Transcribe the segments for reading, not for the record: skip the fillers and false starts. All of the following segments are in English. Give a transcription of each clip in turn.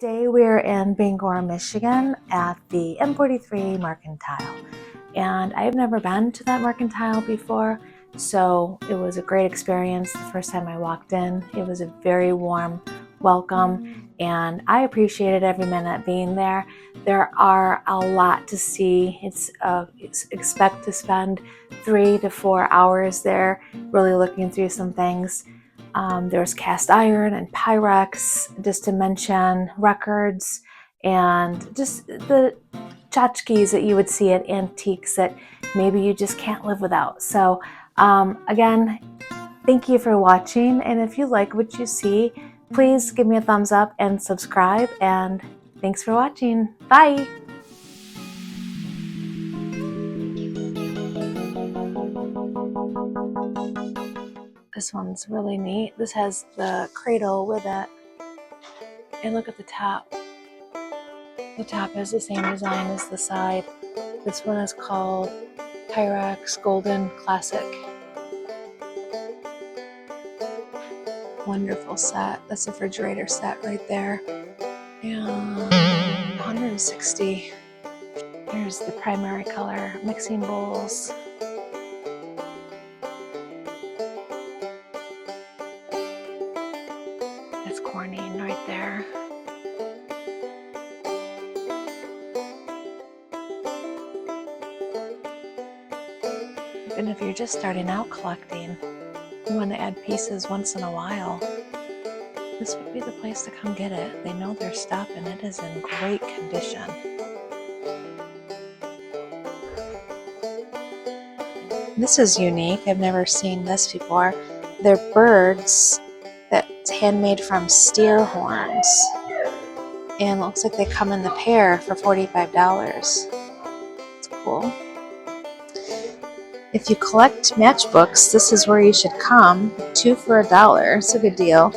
Today we're in Bangor, Michigan at the M43 Mercantile, and I've never been to that Mercantile before, so it was a great experience. The first time I walked in, it was a very warm welcome, and I appreciated every minute being there. There are a lot to see. Expect to spend 3 to 4 hours there, really looking through some things. There's cast iron and Pyrex, just to mention records, and just the tchotchkes that you would see at antiques that maybe you just can't live without. So again, thank you for watching, and if you like what you see, please give me a thumbs up and subscribe, and thanks for watching. Bye! This one's really neat. This has the cradle with it. And look at the top. The top has the same design as the side. This one is called Pyrex Golden Classic. Wonderful set. That's a refrigerator set right there. And 160. There's the primary color mixing bowls. That's corning right there. And if you're just starting out collecting, you want to add pieces once in a while, this would be the place to come get it. They know their stuff and it is in great condition. This is unique. I've never seen this before. They're birds that's handmade from steer horns. And it looks like they come in the pair for $45. It's cool. If you collect matchbooks, this is where you should come. 2 for $1. It's a good deal.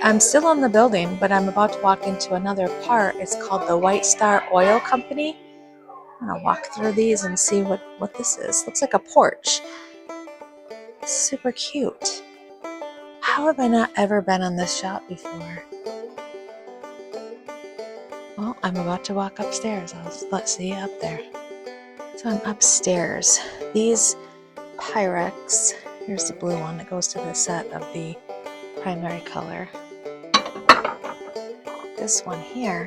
I'm still in the building, but I'm about to walk into another part. It's called the White Star Oil Company. I'm gonna walk through these and see what this is. Looks like a porch. Super cute. How have I not ever been in this shop before? Well, I'm about to walk upstairs. Let's see you up there. So I'm upstairs. These Pyrex, here's the blue one that goes to the set of the primary color. This one here,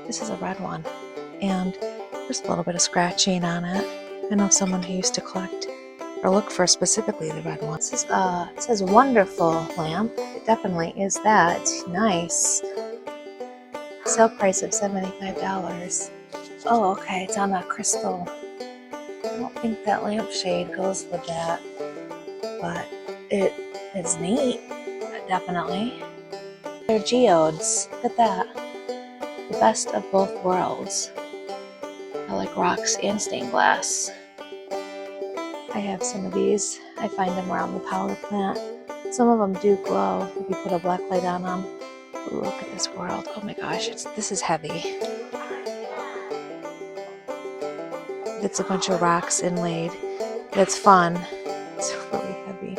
this is a red one, and there's a little bit of scratching on it. I know someone who used to collect or look for specifically the red one. This is, it says wonderful lamp. It definitely is that. It's nice. Sale price of $75. Oh, okay, it's on a crystal. I don't think that lampshade goes with that, but it is neat, definitely. They're geodes. Look at that. The best of both worlds. I like rocks and stained glass. I have some of these. I find them around the power plant. Some of them do glow if you put a black light on them. Ooh, look at this world. Oh my gosh, this is heavy. It's a bunch of rocks inlaid. It's fun. It's really heavy.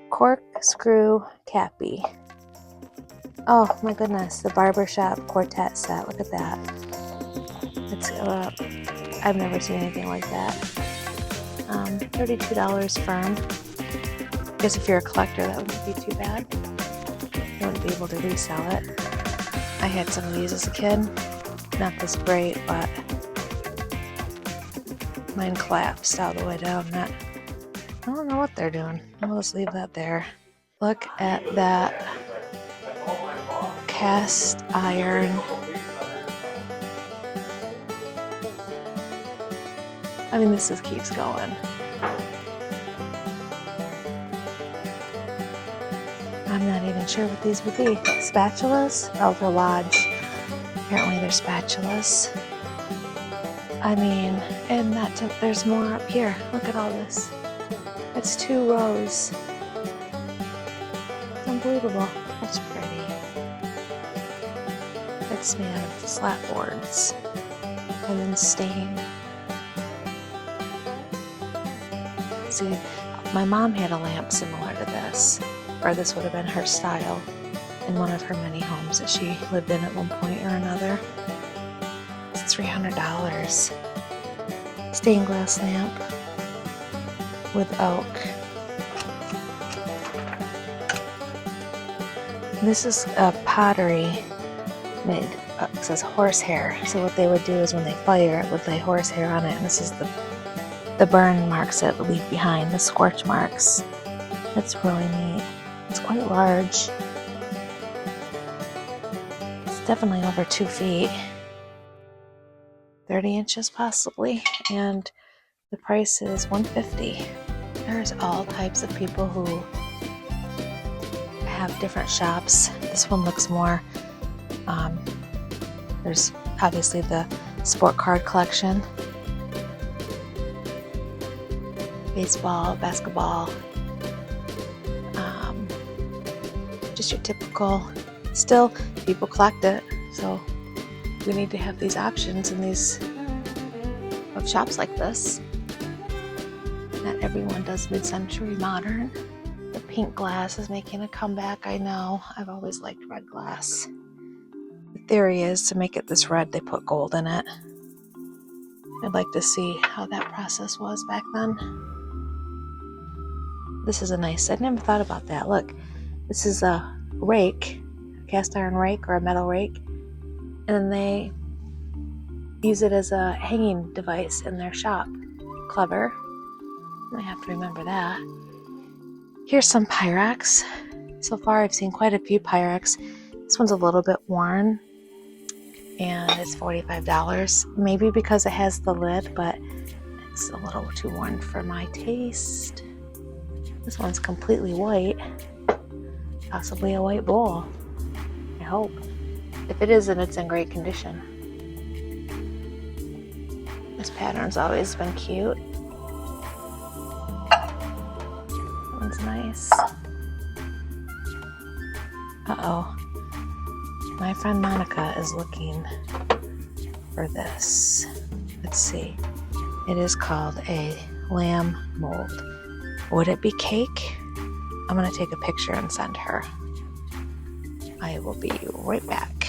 Corkscrew Cappy. Oh my goodness, the barbershop quartet set. Look at that. It's I've never seen anything like that. $32 firm. I guess if you're a collector, that wouldn't be too bad. You wouldn't be able to resell it. I had some of these as a kid. Not this great, but mine collapsed all the way down. I don't know what they're doing. I'll just leave that there. Look at that cast iron. I mean, this just keeps going. I'm not even sure what these would be. Spatulas? Oh, they're Lodge. Apparently they're spatulas. I mean, and there's more up here. Look at all this. It's 2 rows. It's unbelievable. That's pretty. It's made out of slat boards and then stained. See, my mom had a lamp similar to this, or this would have been her style. in one of her many homes that she lived in at one point or another. It's $300. Stained glass lamp with oak. This is a pottery made, it says horsehair. So what they would do is when they fire it, would lay horsehair on it. And this is the burn marks that it leave behind, the scorch marks. It's really neat. It's quite large. It's definitely over 2 feet. 30 inches possibly. And the price is $150. There's all types of people who have different shops. This one looks more, there's obviously the sport card collection, baseball, basketball, just your typical, still people collect it, so we need to have these options in these of shops like this. Not everyone does mid-century modern. The pink glass is making a comeback, I know. I've always liked red glass. The theory is to make it this red, they put gold in it. I'd like to see how that process was back then. This is a nice, I never thought about that. Look, this is a rake, a cast iron rake or a metal rake, and they use it as a hanging device in their shop. Clever. I have to remember that. Here's some Pyrex. So far I've seen quite a few Pyrex. This one's a little bit worn and it's $45. Maybe because it has the lid, but it's a little too worn for my taste. This one's completely white. Possibly a white bowl. I hope. If it isn't, it's in great condition. This pattern's always been cute. That one's nice. Uh-oh. My friend Monica is looking for this. Let's see. It is called a lamb mold. Would it be cake? I'm going to take a picture and send her. I will be right back.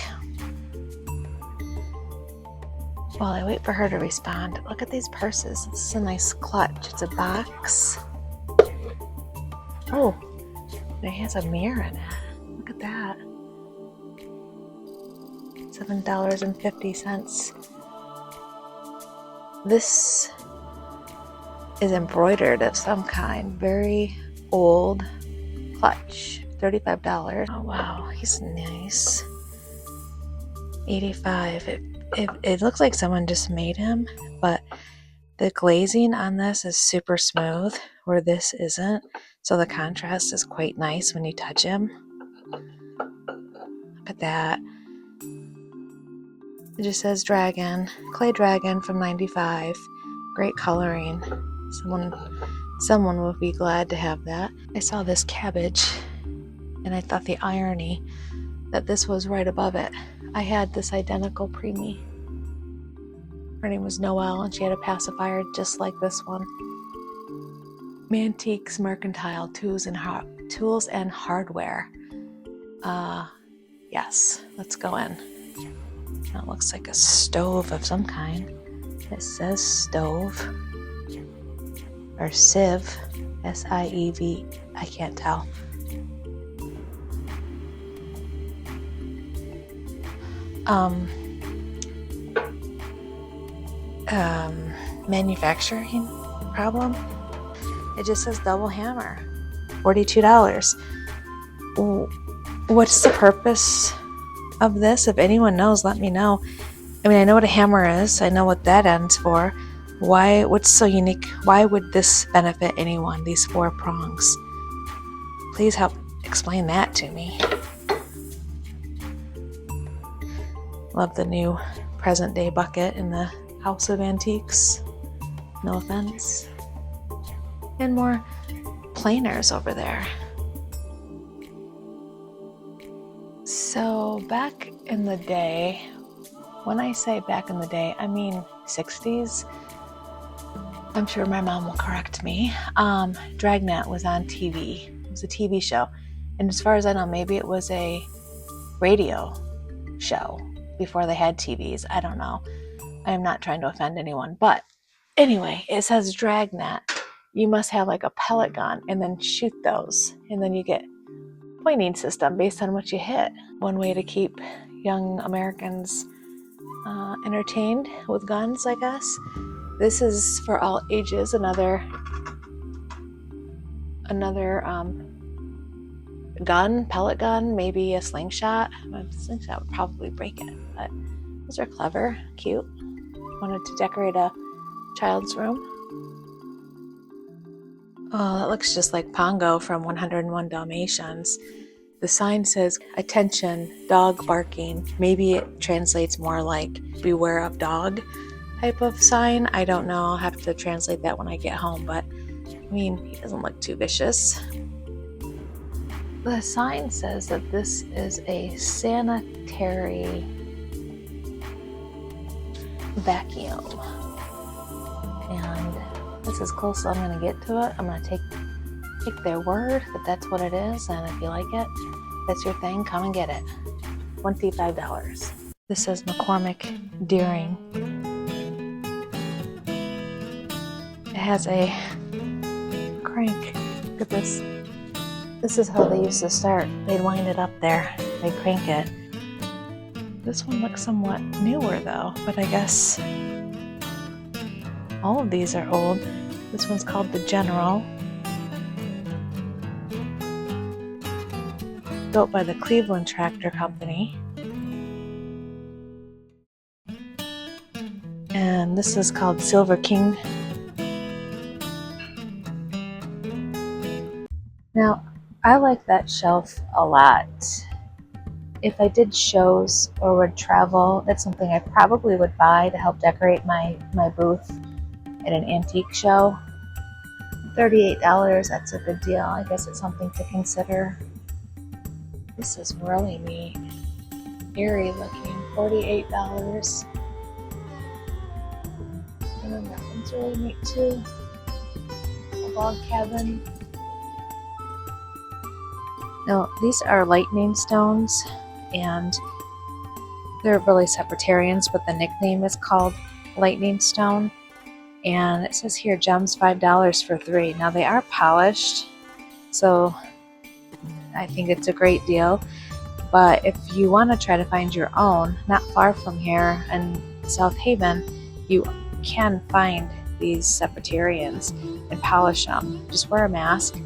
While I wait for her to respond, look at these purses. This is a nice clutch. It's a box. Oh, it has a mirror in it. Look at that. $7.50. This is embroidered of some kind. Very old clutch. $35. Oh wow, he's nice. $85. It looks like someone just made him, but the glazing on this is super smooth, where this isn't. So the contrast is quite nice when you touch him. Look at that. It just says dragon, clay dragon from 95. Great coloring. Someone will be glad to have that. I saw this cabbage and I thought the irony that this was right above it. I had this identical preemie. Her name was Noelle and she had a pacifier just like this one. Mantiques Mercantile tools and hardware. Yes, let's go in. That looks like a stove of some kind. It says stove. Or sieve. S-I-E-V. I can't tell. Manufacturing problem. It just says double hammer. $42. What's the purpose of this? If anyone knows, let me know. I mean, I know what a hammer is. I know what that ends for. What's so unique? Why would this benefit anyone, these 4 prongs? Please help explain that to me. Love the new present day bucket in the House of Antiques. No offense. And more planers over there. So back in the day, when I say back in the day, I mean 60s. I'm sure my mom will correct me. Dragnet was on TV. It was a TV show. And as far as I know, maybe it was a radio show before they had TVs. I don't know. I am not trying to offend anyone, but anyway, it says dragnet. You must have like a pellet gun and then shoot those, and then you get pointing system based on what you hit. One way to keep young Americans entertained with guns, I guess. This is for all ages. Another gun, pellet gun, maybe a slingshot. A slingshot would probably break it, but those are clever, cute. Wanted to decorate a child's room. Oh, that looks just like Pongo from 101 Dalmatians. The sign says, "Attention, dog barking." Maybe it translates more like "beware of dog" type of sign. I don't know. I'll have to translate that when I get home, but I mean, he doesn't look too vicious. The sign says that this is a sanitary vacuum. And that's as close as I'm going to get to it. I'm going to take their word that that's what it is, and if you like it, that's your thing, come and get it. $25. This says McCormick Deering. It has a crank. Look at this. This is how they used to start. They'd wind it up there. They'd crank it. This one looks somewhat newer though, but I guess all of these are old. This one's called the General. Built by the Cleveland Tractor Company. And this is called Silver King. Now, I like that shelf a lot. If I did shows or would travel, that's something I probably would buy to help decorate my booth at an antique show. $38, that's a good deal. I guess it's something to consider. This is really neat. Eerie looking, $48. And then that one's really neat too. A log cabin. Now, these are lightning stones, and they're really separaritarians, but the nickname is called lightning stone. And it says here, gems $5 for 3. Now, they are polished, so I think it's a great deal. But if you want to try to find your own, not far from here in South Haven, you can find these separaritarians and polish them. Just wear a mask.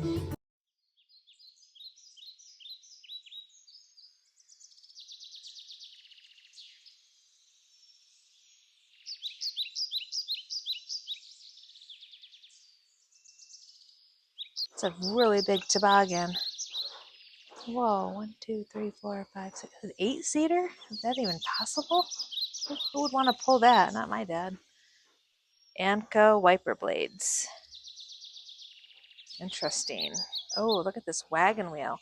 It's a really big toboggan. Whoa, 1, 2, 3, 4, 5, 6, 8-seater? Is that even possible? Who would want to pull that? Not my dad. Anka wiper blades. Interesting. Oh, look at this wagon wheel.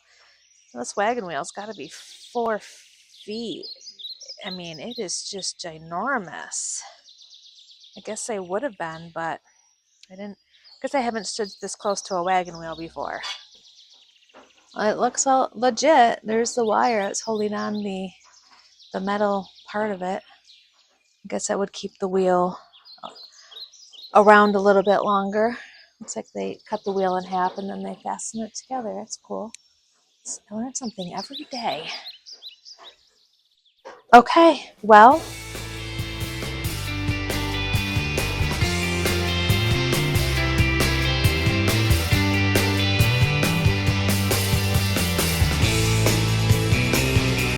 This wagon wheel's got to be 4 feet. I mean, it is just ginormous. I guess I would have been, but I didn't, because I haven't stood this close to a wagon wheel before. Well, it looks all legit. There's the wire that's holding on the metal part of it. I guess that would keep the wheel around a little bit longer. Looks like they cut the wheel in half and then they fasten it together. That's cool. I learn something every day. Okay, well,